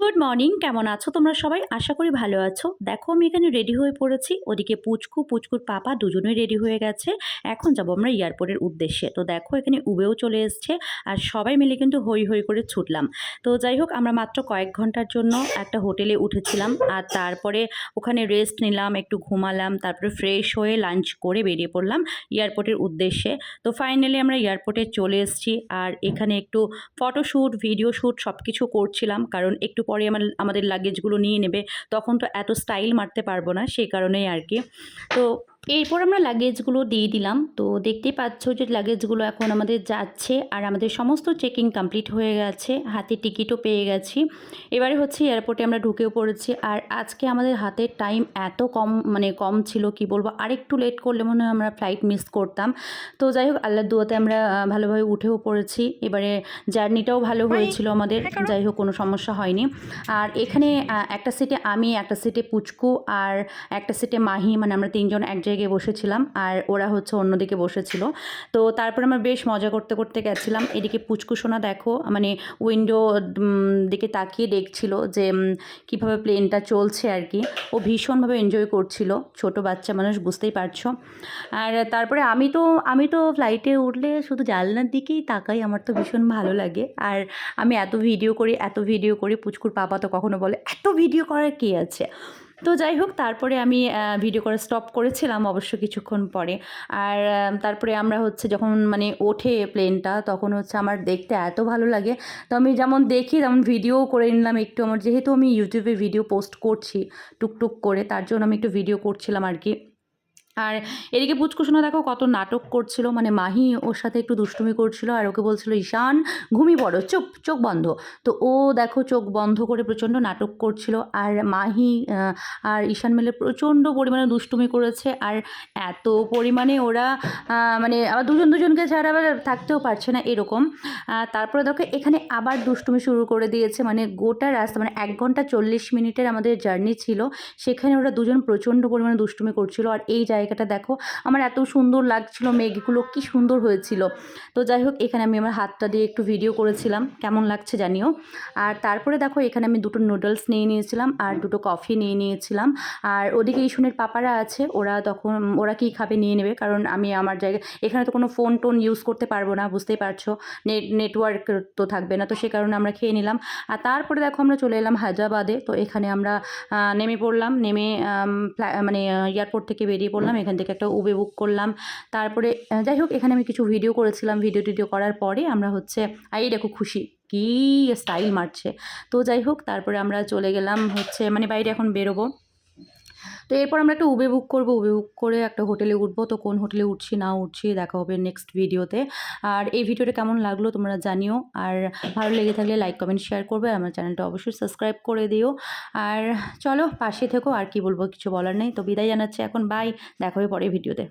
Good morning, কেমন আছো তোমরা সবাই? আশা করি ভালো আছো। দেখো আমি এখানে রেডি হয়ে পড়েছি। ওদিকে পুচকুর পাপা দুজনেই রেডি হয়ে গেছে। এখন যাব আমরা এয়ারপোর্টের উদ্দেশ্যে। তো দেখো এখানে উবেও চলে এসছে আর সবাই মিলে কিন্তু হই হই করে ছুটলাম। তো যাই হোক, আমরা মাত্র কয়েক ঘন্টার জন্য একটা হোটেলে উঠেছিলাম আর তারপরে ওখানে রেস্ট নিলাম, একটু ঘুমালাম, তারপরে ফ্রেশ হয়ে লাঞ্চ করে বেরিয়ে পড়লাম এয়ারপোর্টের উদ্দেশ্যে। তো ফাইনালি আমরা এয়ারপোর্টে চলে এসেছি আর এখানে একটু ফটোশ্যুট, ভিডিও শ্যুট সব কিছু করছিলাম, কারণ একটু পরে আমাদের লাগেজগুলো নিয়ে নেবে। তখন তো এত স্টাইল মারতে পারবো না, সেই কারণেই আর কি। তো এরপর আমরা লাগেজগুলো দিয়ে দিলাম। তো দেখতেই পাচ্ছ যে লাগেজগুলো এখন আমাদের যাচ্ছে আর আমাদের সমস্ত চেকিং কমপ্লিট হয়ে গেছে, হাতে টিকিটও পেয়ে গেছি। এবারে হচ্ছে এয়ারপোর্টে আমরা ঢুকেও পড়েছি। আর আজকে আমাদের হাতের টাইম এত কম ছিল, কি বলবো, আরেকটু লেট করলে মনে হয় আমরা ফ্লাইট মিস করতাম। তো যাই হোক, আল্লাহর দুয়াতে আমরা ভালোভাবে উঠেও পড়েছি। এবারে জার্নিটাও ভালো হয়েছিল আমাদের, যাই হোক কোনো সমস্যা হয়নি। আর এখানে একটা সিটে আমি, একটা সিটে পুচকু আর একটা সিটে মাহি, মানে আমরা তিনজন এক জায়গায় বসেছিলাম আর ওরা হচ্ছে অন্যদিকে বসেছিল। তো তারপরে আমরা বেশ মজা করতে করতে গেছিলাম। এদিকে পুচকু সোনা দেখো মানে উইন্ডো দিকে তাকিয়ে দেখছিল যে কীভাবে প্লেনটা চলছে আর কি। ও ভীষণভাবে এনজয় করছিল, ছোট বাচ্চা মানুষ বুঝতেই পারছো। আর তারপরে আমি তো ফ্লাইটে উঠলে শুধু জানলার দিকেই তাকাই, আমার তো ভীষণ ভালো লাগে। আর আমি এত ভিডিও করি, পুচকুর পাপা তো কখনো বলে এত ভিডিও করার কী আছে। তো যাই হোক, তারপরে আমি ভিডিও করা স্টপ করেছিলাম অবশ্য কিছুক্ষণ পরে। আর তারপরে আমরা হচ্ছে যখন মানে ওঠে প্লেনটা, তখন হচ্ছে আমার দেখতে এত ভালো লাগে। তো আমি যেমন দেখি তেমন ভিডিও করে নিলাম একটু। আমার যেহেতু আমি ইউটিউবে ভিডিও পোস্ট করছি টুকটুক করে, তার জন্য আমি একটু ভিডিও করছিলাম আর কি। আর এদিকে পুচকুসোনা দেখো কত নাটক করছিল, মানে মাহি ওর সাথে একটু দুষ্টুমি করছিল আর ওকে বলছিল, ঈশান ঘুমিয়ে পড়ো, চুপ, চোখ বন্ধ। তো ও দেখো চোখ বন্ধ করে প্রচণ্ড নাটক করছিল। আর মাহি আর ঈশান মিলে প্রচণ্ড পরিমাণে দুষ্টুমি করেছে। আর এত পরিমাণে ওরা মানে আবার দুজনকে ছাড়া আবার থাকতেও পারছে না এরকম। তারপরে দেখো এখানে আবার দুষ্টুমি শুরু করে দিয়েছে, মানে গোটা রাস্তা, মানে 1 ঘন্টা 40 মিনিটের আমাদের জার্নি ছিল, সেখানে ওরা দুজন প্রচণ্ড পরিমাণে দুষ্টুমি করছিল। আর এই জায়গাটা দেখো আমার এত সুন্দর লাগছিল, মেঘগুলো কি সুন্দর হয়েছিল। তো যাই হোক, এখানে আমি আমার হাতটা দিয়ে একটু ভিডিও করেছিলাম, কেমন লাগছে জানিও। আর তারপরে দেখো এখানে আমি 2টো নুডলস নিয়ে নিয়েছিলাম আর 2টো কফি নিয়ে নিয়েছিলাম। আর ওদিকে ইসুনের পাপারা আছে, ওরা কি খাবে নিয়ে নেবে, কারণ আমি আমার জায়গায় এখানে তো কোনো ফোন টোন ইউজ করতে পারবো না, বুঝতেই পারছো, নেটওয়ার্ক তো থাকবে না। তো সে কারণে আমরা খেয়ে নিলাম। আর তারপরে দেখো আমরা চলে এলাম হায়দ্রাবাদে। তো এখানে আমরা নেমে পড়লাম, নেমে মানে এয়ারপোর্ট থেকে বেরিয়ে পড়লাম। এখান থেকে একটা উবে বুক করলাম। তারপরে যাই হোক, এখানে আমি কিছু ভিডিও করেছিলাম। ভিডিও করার পরে আমরা হচ্ছে এই দেখো খুশি কি স্টাইল মারছে। তো যাই হোক, তারপরে আমরা চলে গেলাম হচ্ছে মানে বাইরে এখন বেরোবো। তো এরপর আমরা একটা উবে বুক করবো, উবে বুক করে একটা হোটেলে উঠবো। তো কোন হোটেলে উঠছি না উঠছি দেখা হবে নেক্সট ভিডিওতে। আর এই ভিডিওটা কেমন লাগলো তোমরা জানিও। আর ভালো লেগে থাকলে লাইক কমেন্ট শেয়ার করবে। আমার চ্যানেলটা অবশ্যই সাবস্ক্রাইব করে দিও। আর চলো পাশে থেকো, আর কি বলবো, কিছু বলার নেই। তো বিদায় জানাচ্ছি এখন, বাই, দেখা হবে পরের ভিডিওতে।